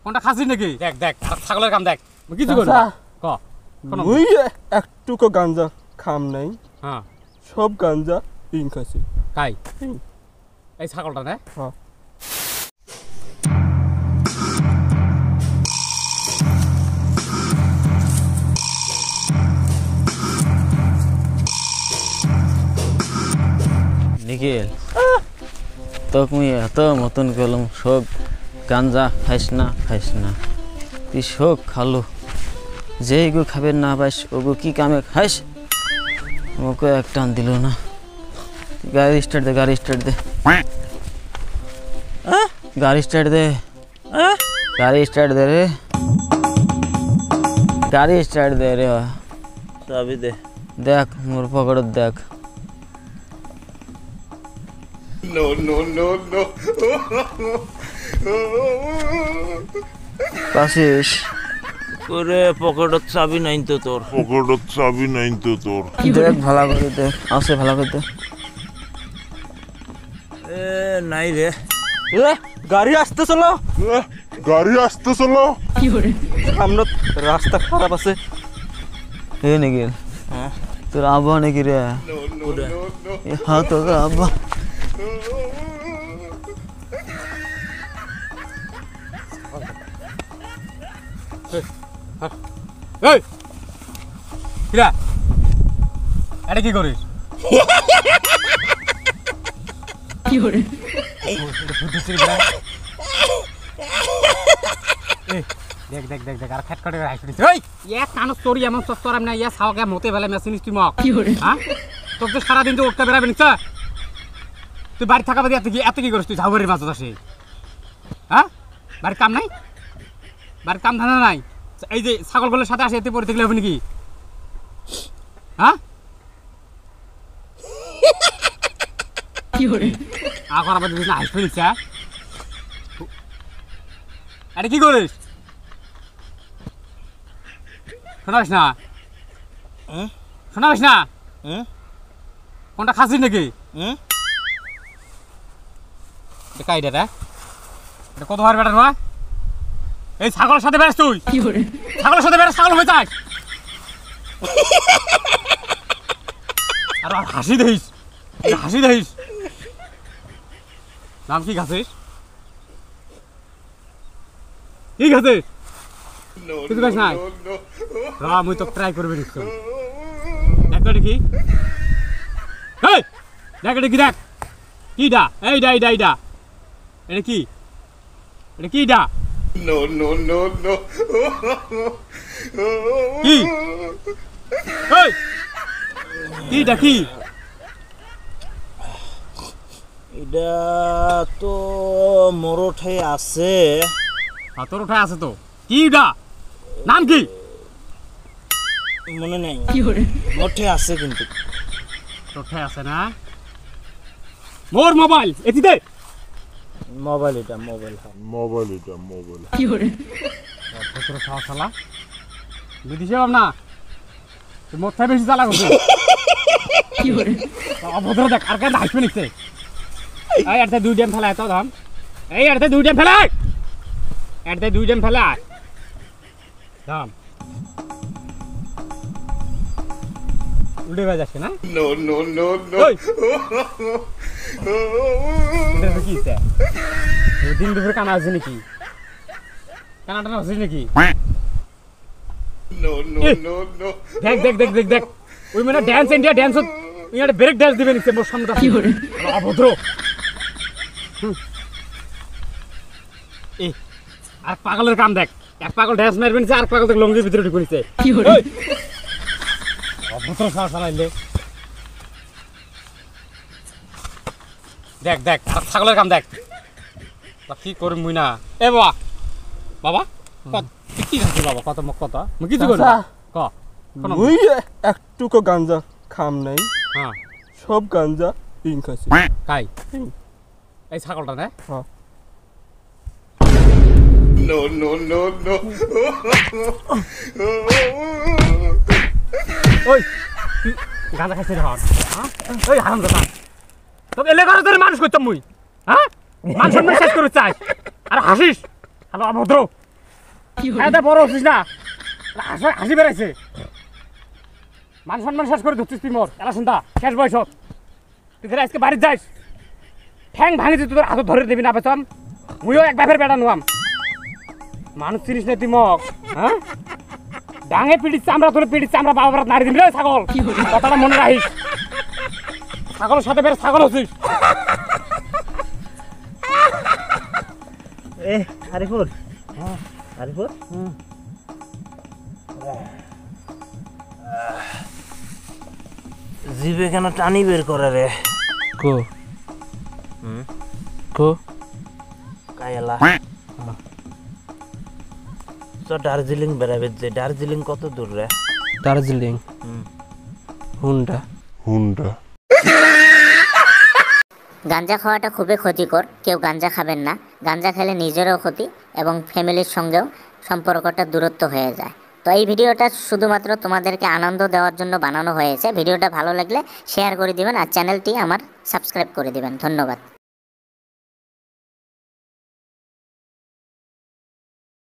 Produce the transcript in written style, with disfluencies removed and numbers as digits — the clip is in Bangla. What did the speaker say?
কোনটা খাসি নাকি? দেখ দেখ ছাগলের কাম দেখ কিছু করি ক মুই একটুকো গাঞ্জা খাম নাই। হ্যাঁ সব গাঞ্জা ইন খাসি কাই এই ছাগলটা না? হ্যাঁ নিখিল তোকে মুই এত মতন গেলাম সব গাঞ্জা খাইস না তুই সব খালো যেইগু খাবে না পাইস ওগু কি কামে খাইস আমাকে এক টান দিল না। গাড়ি স্টার্ট দে গাড়ি স্টার্ট দে গাড়ি স্টার্ট দে গাড়ি স্টার্ট দে রে গাড়ি স্টার্ট দে রে চাবি দে দেখ মোর পকেটত দেখ No, no, no, no. Kashish করে পকেটত চাবি নাই তো তোর দেখ ভালো করে দেখ আছে ভালো করে দেখ এ নাই রে গাড়ি আসতে চলো সামনে রাস্তা খারাপ আছে। এ নাকি তোর আব্বা নাকি রে? হ্যাঁ তোর আব্বা এই কিরা এটা কি করিস? কি করে দেখ দেখ দেখ দেখ আর ফ্যাট করে রাইস দিছ ওই ইয়া কানো স্টোরি এমন সস্তর আমি না ইয়া সাওকে মতে বেলা মেশিন তুই মক কি করে হ্যাঁ তোর তো সারা দিন তো উঠতে বেরাবে নিছ তুই বাড়ি থাকা বাদে এত কি করিস তুই ঝাউবাড়ির মাঝে আসে হ্যাঁ বাড়ির কাম নাই বাড়ির কাম ধান্দা নাই এই যে ছাগলগুলোর সাথে আসে এতে পড়ে থাকলে হবে নাকি হ্যাঁ কি করে আবার আবার দিস না হাসি ফেলিস আরে কি করিস শোনাস না শোনাস না কোনটা খাসিস নাকি কাইডা রে এটা কত বার বেটা নয় এই ছাগলের সাথে বেড়াস তুই কি করে ছাগলের সাথে বেড়াস ছাগল হয়ে যাস আর হাসি দিস নাম কি খাসিস কি খাসিস কিছু খাস নাই মুই তো ট্রাই করবি নিশ্চয় দেখ দেখি এই দেখ দেখি দেখ কিডা এইডা এটা কি কিডা No, no, no, no. কি এই কিডা কি এটা তো মরঠে আছে তোর উঠায় আছে তো কিডা নাম কি মনে নাই কি করে মরঠে আছে কিন্তু উঠায় আছে না মোর মোবাইল এটি দে মোবাইল এটা মোবাইল কি করে তোর শালা বিদেশে যাব না তুই মোথায় বেশি চালা করছিস কি করে অভদ্র দেখ আর কেন হাসবে নিচ্ছে এই আরতে দুই ড্যাম ফেলা তো ধাম এই আরতে দুই ড্যাম ফেলা ধাম উল্টে বাজাচ্ছে না No, no, no, no. কি দিন দুপুরে কানা আছে নাকি কানাটা আছে নাকি No, no, no, no. দেখ দেখ দেখ দেখ দেখ ওই মানে ড্যান্স ইন্ডিয়া ড্যান্স ইয়ারে ব্রেক ড্যান্স দিবেন নিচ্ছে মোর সামনে কি করে অভদ্র এই আর পাগলের কাম দেখ এক পাগল ড্যান্স মারবে নিচ্ছে আর পাগল লঙ্গির ভিতরে ঢুকে নিচ্ছে কি করে অভদ্র চালাইলে দেখ দেখ আর ছাগলের কাম দেখ কি করি মুই না এ বাবা কি খাচ্ছি বাবা কত মুখ কত মুই কিছু করি ক মুই একটুকো গাঞ্জা খাম নাই। হ্যাঁ সব গাঞ্জা ইন খাসি কাই এই ছাগলটা না? হ্যাঁ No, no, no, no. ওই গাঁজা খাইছে রে হ্যাঁ ওই হারাম দাদা তোকে এলাকার ধরে মানুষ করতাম মুই হ্যাঁ মানুষ শেষ করে চাই আর হাসিস হ্যালো অভদ্র খাওয়া বড় হচ্ছিস না হাসি বেড়াইছে মান সম্মান শেষ করে ধরছিস তুই মোর এলা শুনতা শেষ বয়স তুই ফের আজকে বাড়িতে যাইস ঠ্যাং ভাঙি তুই তোর হাত ধরে দিবি না পেছন মুইও এক বাপের বেটা নুয়াম মানুষ চিনিস না তুই মগ হ্যাঁ ডাঙে পিটিচ্ছে আমরা তোর পিটিচ্ছে আমরা বাবা বারাত নাড়ি দিবি রে ছাগল কথাটা মনে রাখিস ছাগলের সাথে বের ছাগল হচ্ছিস এ আরিফুর আরিফুর জিভে কেন টানি বের করে রে কো কো কায়লা তো দার্জিলিং বেড়াবে যে দার্জিলিং কত দূর রে দার্জিলিং হুন্ডা গাঞ্জা খাওয়াটা খুবই ক্ষতিকর কেউ গাঞ্জা খাবেন না গাঞ্জা খেলে নিজেরও ক্ষতি এবং ফ্যামিলির সঙ্গেও সম্পর্কটা দূরত্ব হয়ে যায় তো এই ভিডিওটা শুধুমাত্র তোমাদেরকে আনন্দ দেওয়ার জন্য বানানো হয়েছে ভিডিওটা ভালো লাগলে শেয়ার করে দিবেন আর চ্যানেলটি আমার সাবস্ক্রাইব করে দিবেন ধন্যবাদ